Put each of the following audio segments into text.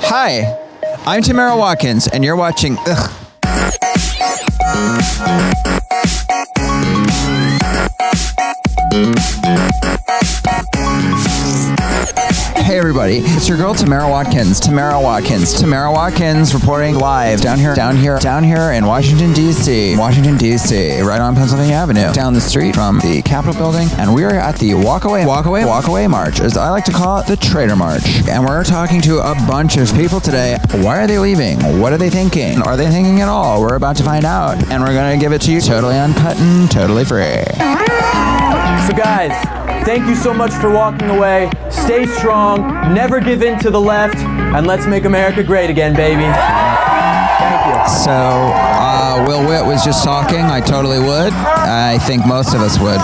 Hi, I'm Tamara Watkins, and you're watching. Hey everybody, it's your girl Tamara Watkins. Tamara Watkins reporting live down here in Washington D.C. Right on Pennsylvania Avenue, down the street from the Capitol building, and we are at the Walkaway March, as I like to call it, the Traitor March. And we're talking to a bunch of people today. Why are they leaving? What are they thinking? Are they thinking at all? We're about to find out, and we're gonna give it to you totally uncut and totally free. So guys, thank you so much for walking away. Stay strong, never give in to the left, and let's make America great again, baby. Thank you. So, Will Witt was just talking. I totally would. I think most of us would.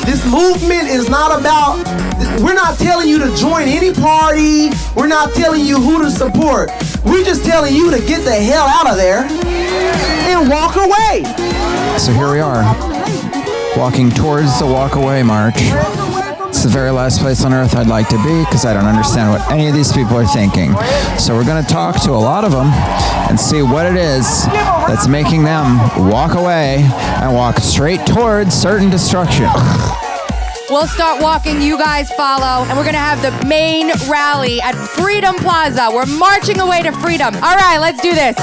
This movement is not about, we're not telling you to join any party. We're not telling you who to support. We're just telling you to get the hell out of there and walk away. So here we are, walking towards the Walkaway March. It's the very last place on earth I'd like to be because I don't understand what any of these people are thinking. So we're going to talk to a lot of them and see what it is that's making them walk away and walk straight towards certain destruction. We'll start walking, you guys follow, and we're gonna have the main rally at Freedom Plaza. We're marching away to freedom. All right, let's do this.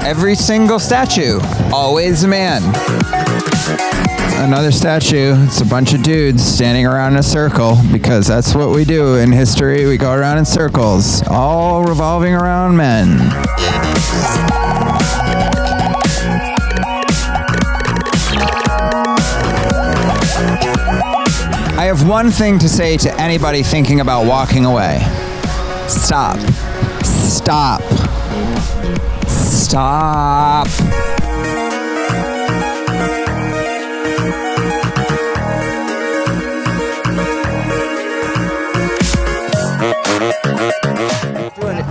Every single statue, always a man. Another statue, it's a bunch of dudes standing around in a circle, because that's what we do in history. We go around in circles, all revolving around men. I have one thing to say to anybody thinking about walking away. Stop. Stop. Stop.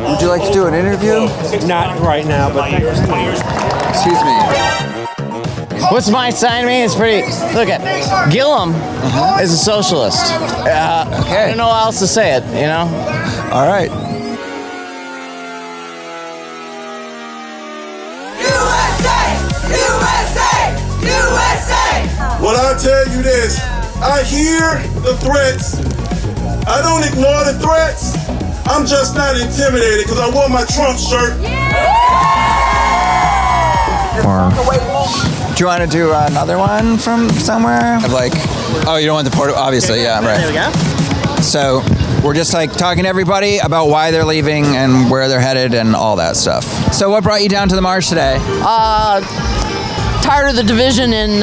Would you like to do an interview? Not right now, but Excuse me. What's my sign mean? It's pretty. Look at Gillum is a socialist. Okay. I don't know how else to say it, you know? All right. Well, I'll tell you this. I hear the threats. I don't ignore the threats. I'm just not intimidated because I wore my Trump shirt. Do you want to do another one from somewhere? Of like, oh, you don't want the photo? Obviously, yeah, right. There we go. So we're just like talking to everybody about why they're leaving and where they're headed and all that stuff. So what brought you down to the march today? Tired of the division in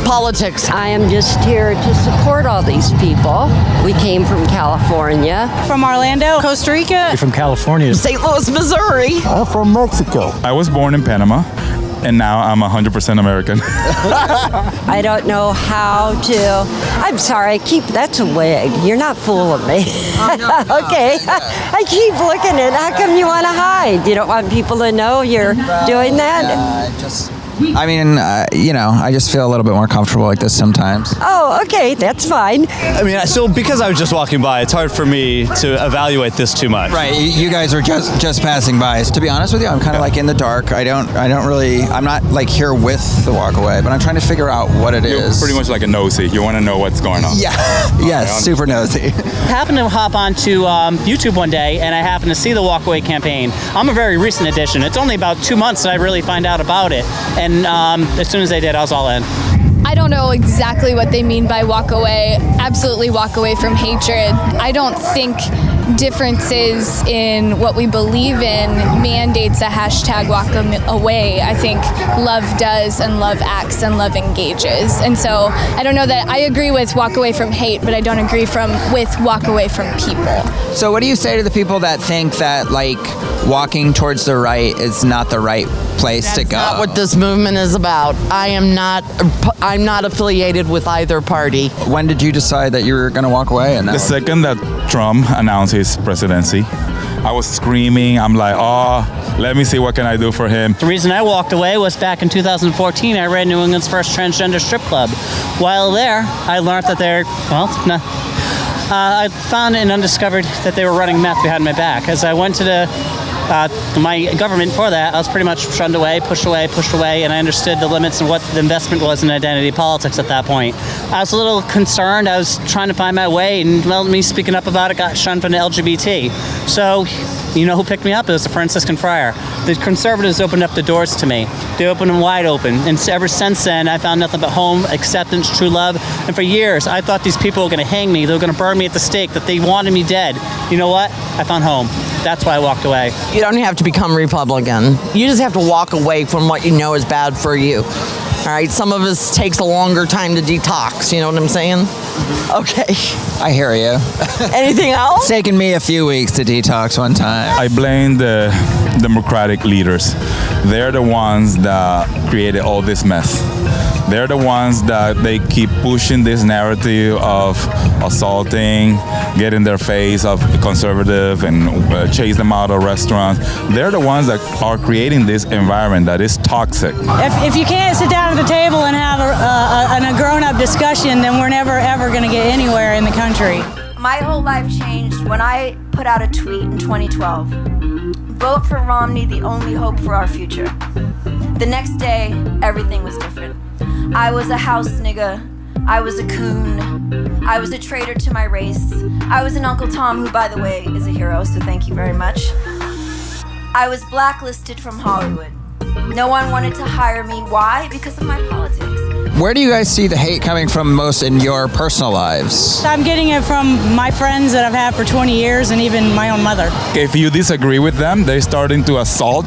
politics. I am just here to support all these people. We came from California. From Orlando, Costa Rica. from California. St. Louis, Missouri. I'm from Mexico. I was born in Panama, and now I'm 100% American. I don't know how to. I'm sorry, that's a wig. You're not fooling me. Oh, no, Okay. I keep looking at it. How come you want to hide? You don't want people to know you're doing that? I mean, I just feel a little bit more comfortable like this sometimes. Oh, okay, that's fine. I mean, so because I was just walking by, it's hard for me to evaluate this too much. Right, you guys are just passing by. To be honest with you, I'm kind of like in the dark. I'm not like here with the Walkaway, but I'm trying to figure out what it is. You're pretty much like a nosy. You want to know what's going on. Yeah, yes, super nosy. I happened to hop onto YouTube one day, and I happened to see the Walkaway campaign. I'm a very recent addition. It's only about 2 months that I really find out about it. And as soon as I did, I was all in. I don't know exactly what they mean by walk away. Absolutely walk away from hatred. I don't think differences in what we believe in mandates a hashtag walk away. I think love does, and love acts, and love engages. And so I don't know that I agree with walk away from hate, but I don't agree with walk away from people. So what do you say to the people that think that like walking towards the right is not the right place to go? That's not what this movement is about. I'm not affiliated with either party. When did you decide that you were going to walk away? The second that Trump announced his presidency, I was screaming. I'm like, oh, let me see what can I do for him. The reason I walked away was back in 2014, I ran New England's first transgender strip club. While there, I learned that I found and undiscovered that they were running meth behind my back. As I went to my government for that, I was pretty much shunned away, pushed away, and I understood the limits and what the investment was in identity politics at that point. I was a little concerned. I was trying to find my way, and me speaking up about it got shunned from the LGBT. So, you know who picked me up? It was a Franciscan friar. The conservatives opened up the doors to me. They opened them wide open, and ever since then, I found nothing but home, acceptance, true love. And for years, I thought these people were going to hang me. They were going to burn me at the stake, that they wanted me dead. You know what? I found home. That's why I walked away. You don't have to become Republican. You just have to walk away from what you know is bad for you. All right, some of us takes a longer time to detox, you know what I'm saying? Okay. I hear you. Anything else? It's taken me a few weeks to detox one time. I blame the Democratic leaders. They're the ones that created all this mess. They're the ones that they keep pushing this narrative of assaulting, get in their face of conservative and chase them out of restaurants. They're the ones that are creating this environment that is toxic. If you can't sit down at the table and have a grown-up discussion, then we're never ever going to get anywhere in the country. My whole life changed when I put out a tweet in 2012. Vote for Romney, the only hope for our future. The next day, everything was different. I was a house nigga. I was a coon. I was a traitor to my race. I was an Uncle Tom, who, by the way, is a hero, so thank you very much. I was blacklisted from Hollywood. No one wanted to hire me. Why? Because of my politics. Where do you guys see the hate coming from most in your personal lives? I'm getting it from my friends that I've had for 20 years and even my own mother. If you disagree with them, they're starting to assault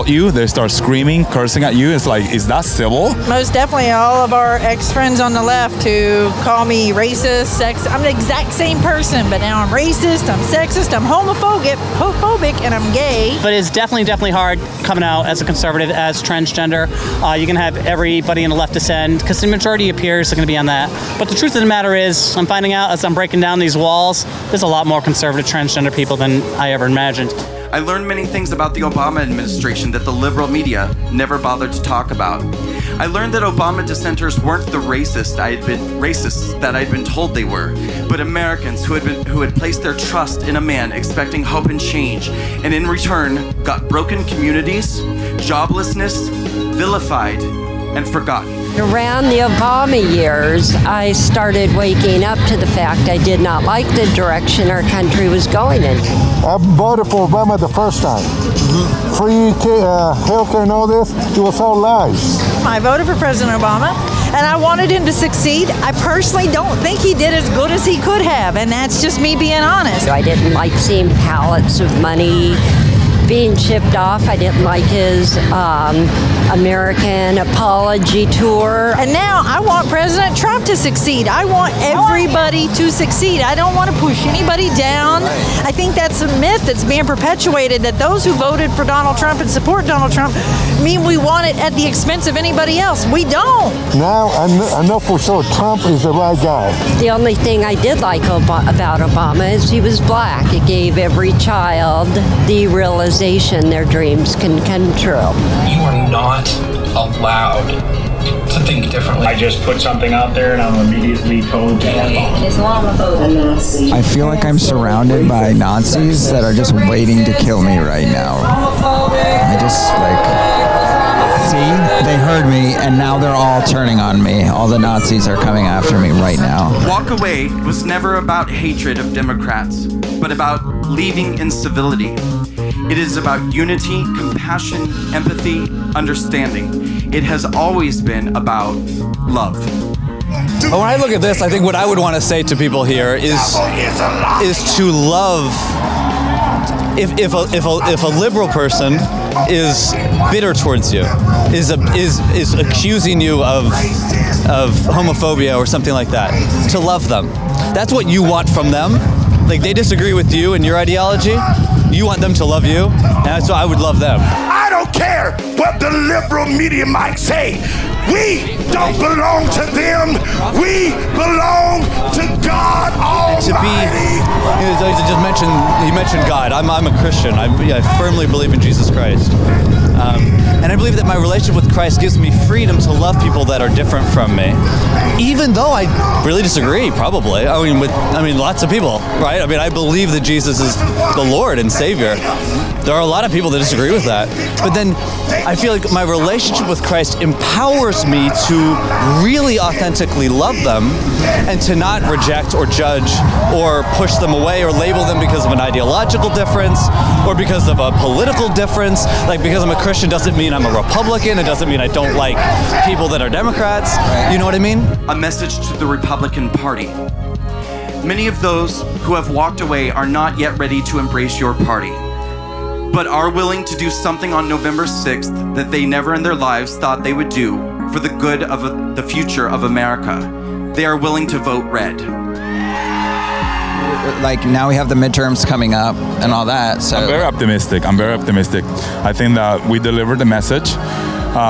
you. They start screaming, cursing at you. It's like, is that civil? Most definitely all of our ex-friends on the left who call me racist, sexist. I'm the exact same person, but now I'm racist, I'm sexist, I'm homophobic, and I'm gay. But it's definitely hard coming out as a conservative, as transgender. You can have everybody in the left descend, because the majority of peers are going to be on that. But the truth of the matter is, I'm finding out as I'm breaking down these walls, there's a lot more conservative transgender people than I ever imagined. I learned many things about the Obama administration that the liberal media never bothered to talk about. I learned that Obama dissenters weren't the racists that I'd been told they were, but Americans who had placed their trust in a man expecting hope and change, and in return got broken communities, joblessness, vilified, and forgotten. Around the Obama years, I started waking up to the fact I did not like the direction our country was going in. I voted for Obama the first time. Free healthcare and all this, it was all lies. I voted for President Obama, and I wanted him to succeed. I personally don't think he did as good as he could have, and that's just me being honest. I didn't like seeing pallets of money being shipped off. I didn't like his American apology tour. And now I want President Trump to succeed. I want everybody to succeed. I don't want to push anybody down. I think that's a myth that's being perpetuated, that those who voted for Donald Trump and support Donald Trump mean we want it at the expense of anybody else. We don't. Now I know for sure Trump is the right guy. The only thing I did like about Obama is he was black. It gave every child the realization their dreams can come true. You are not allowed to think differently. I just put something out there and I'm immediately told to I feel like I'm surrounded by Nazis that are just waiting to kill me right now. I just see, they heard me and now they're all turning on me. All the Nazis are coming after me right now. Walkaway was never about hatred of Democrats, but about leaving in civility. It is about unity, compassion, empathy, understanding. It has always been about love. When I look at this, I think what I would want to say to people here is to love. If a liberal person is bitter towards you, is accusing you of homophobia or something like that, to love them. That's what you want from them. Like, they disagree with you and your ideology. You want them to love you, and so I would love them. I don't don't care what the liberal media might say. We don't belong to them. We belong to God Almighty. To be, you mentioned God. I'm a Christian. I firmly believe in Jesus Christ. And I believe that my relationship with Christ gives me freedom to love people that are different from me, even though I really disagree. Probably, I mean, lots of people, right? I mean, I believe that Jesus is the Lord and Savior. There are a lot of people that disagree with that, but then I feel like my relationship with Christ empowers me to really authentically love them and to not reject or judge or push them away or label them because of an ideological difference or because of a political difference. Like, because I'm a Christian doesn't mean I'm a Republican. It doesn't mean I don't like people that are Democrats. You know what I mean? A message to the Republican Party. Many of those who have walked away are not yet ready to embrace your party, but are willing to do something on November 6th that they never in their lives thought they would do for the good of the future of America. They are willing to vote red. Like, now we have the midterms coming up and all that. So I'm very optimistic. I think that we delivered the message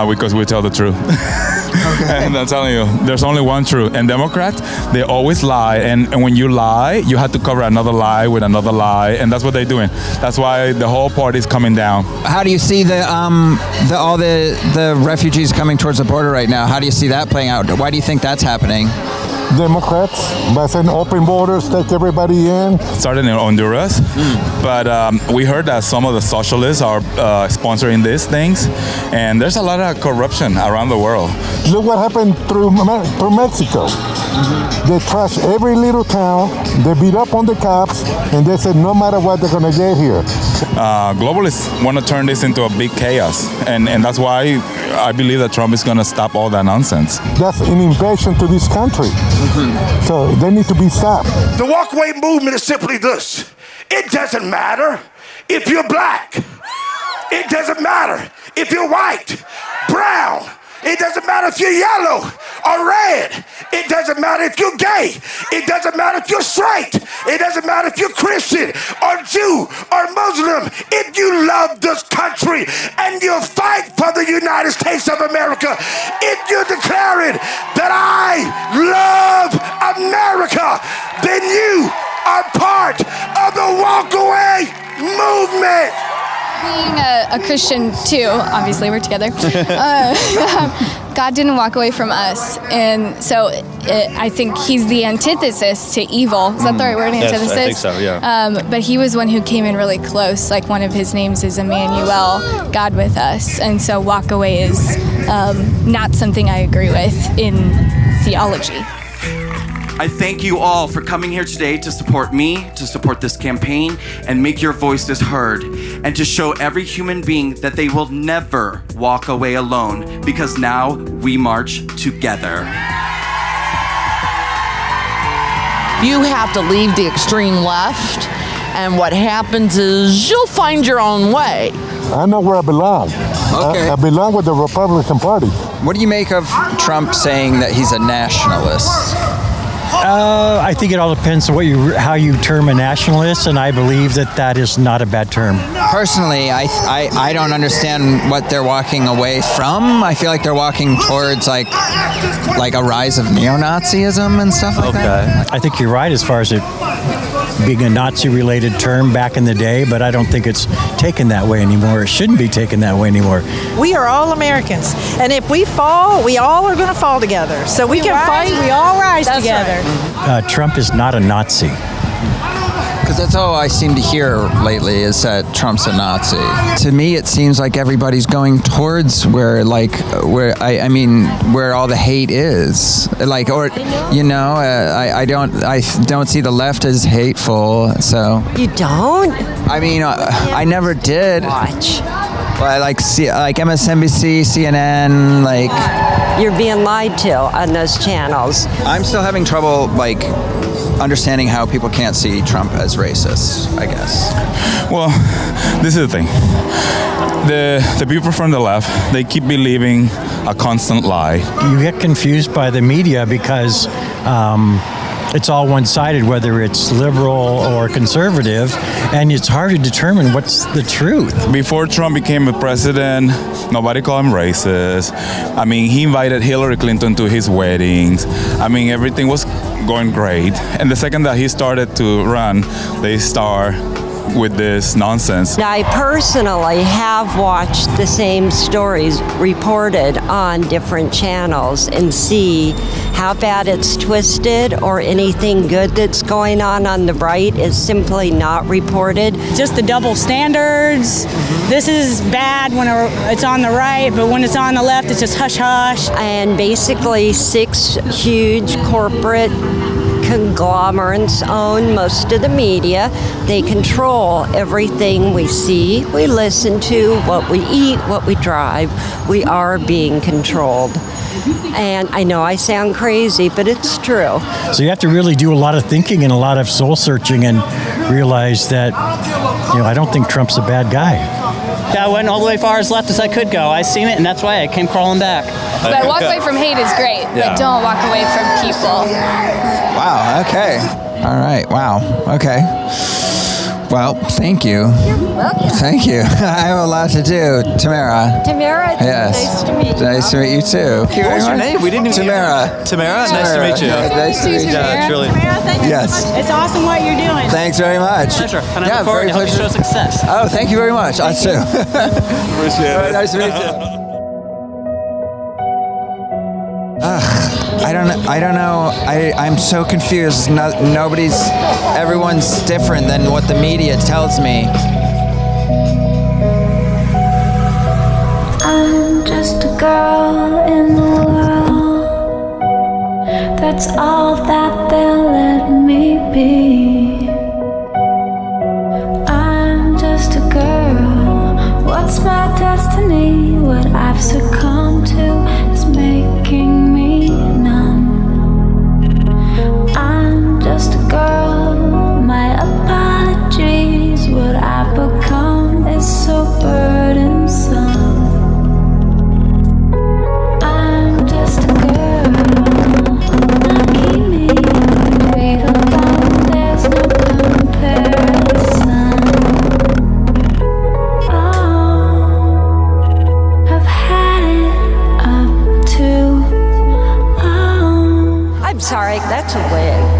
because we tell the truth. Okay. And I'm telling you, there's only one truth. And Democrats, they always lie. And when you lie, you have to cover another lie with another lie. And that's what they're doing. That's why the whole party is coming down. How do you see all the refugees coming towards the border right now? How do you see that playing out? Why do you think that's happening? Democrats, by saying open borders, take everybody in. Started in Honduras, but we heard that some of the socialists are sponsoring these things, and there's a lot of corruption around the world. Look what happened through Mexico. They trashed every little town, they beat up on the cops, and they said no matter what, they're going to get here. Globalists want to turn this into a big chaos, and that's why I believe that Trump is going to stop all that nonsense. That's an invasion to this country. So they need to be stopped. The walkaway movement is simply this. It doesn't matter if you're black. It doesn't matter if you're white, brown. It doesn't matter if you're yellow or red. It doesn't matter if you're gay. It doesn't matter if you're straight. It doesn't matter if you're Christian or Jew or Muslim. If you love this country and you fight for the United States of America, if you're declaring that I love America, then you are part of the walkaway movement. Being a Christian too, obviously we're together. God didn't walk away from us, and so I think he's the antithesis to evil. Is that the right word? Antithesis? Yes, I think so, yeah. But he was one who came in really close. Like, one of his names is Emmanuel, God with us, and so walk away is not something I agree with in theology. I thank you all for coming here today to support me, to support this campaign, and make your voices heard, and to show every human being that they will never walk away alone, because now we march together. You have to leave the extreme left, and what happens is you'll find your own way. I know where I belong. Okay. I belong with the Republican Party. What do you make of Trump saying that he's a nationalist? I think it all depends on how you term a nationalist, and I believe that is not a bad term. Personally, I don't understand what they're walking away from. I feel like they're walking towards like a rise of neo-Nazism and stuff like that. I think you're right as far as it being a Nazi-related term back in the day, but I don't think it's taken that way anymore. It shouldn't be taken that way anymore. We are all Americans, and if we fall, we all are going to fall together. So we can fight, we all rise together. Right. Trump is not a Nazi. Because that's all I seem to hear lately is that Trump's a Nazi. To me, it seems like everybody's going towards where all the hate is. I don't see the left as hateful. So You don't? I mean, I never did. Watch. But like MSNBC, CNN, You're being lied to on those channels. I'm still having trouble understanding how people can't see Trump as racist, I guess. Well, this is the thing. The people from the left, they keep believing a constant lie. You get confused by the media because it's all one-sided, whether it's liberal or conservative, and it's hard to determine what's the truth. Before Trump became a president, nobody called him racist. I mean, he invited Hillary Clinton to his weddings. I mean, everything was going great. And the second that he started to run, they start with this nonsense. I personally have watched the same stories reported on different channels and see how bad it's twisted, or anything good that's going on the right is simply not reported. Just the double standards. This is bad when it's on the right, but when it's on the left, it's just hush hush. And basically 6 huge corporate conglomerates own most of the media. They control everything we see, we listen to, what we eat, what we drive. We are being controlled. And I know I sound crazy, but it's true. So you have to really do a lot of thinking and a lot of soul searching and realize that, I don't think Trump's a bad guy. Yeah, I went all the way far as left as I could go. I seen it, and that's why I came crawling back. But walk away from hate is great, but don't walk away from people. Wow, okay. All right, wow, okay. Well, thank you. You're welcome. Thank you. I have a lot to do. Tamara. Tamara, Yes. nice to meet you. Nice to meet you too. What was your name? We didn't even Tamara. Tamara, nice to meet you. Nice to meet you. Yeah, truly. Tamara, thank you Yes. so much. It's awesome what you're doing. Thanks very much. Pleasure. And I look forward to help you show success. Oh, thank you very much. Us too. Appreciate it. Nice to meet you. I don't know. I'm so confused. Everyone's different than what the media tells me. I'm just a girl in the world. That's all that they'll let me be. I'm just a girl. What's my destiny? What I've succumbed to is making me numb. I'm just a girl. My apologies. What I've become is so burdensome. I'm just a girl. Lucky me. Sweet alone, there's no comparison. Oh, I've had it up to. I'm sorry, that's a wig.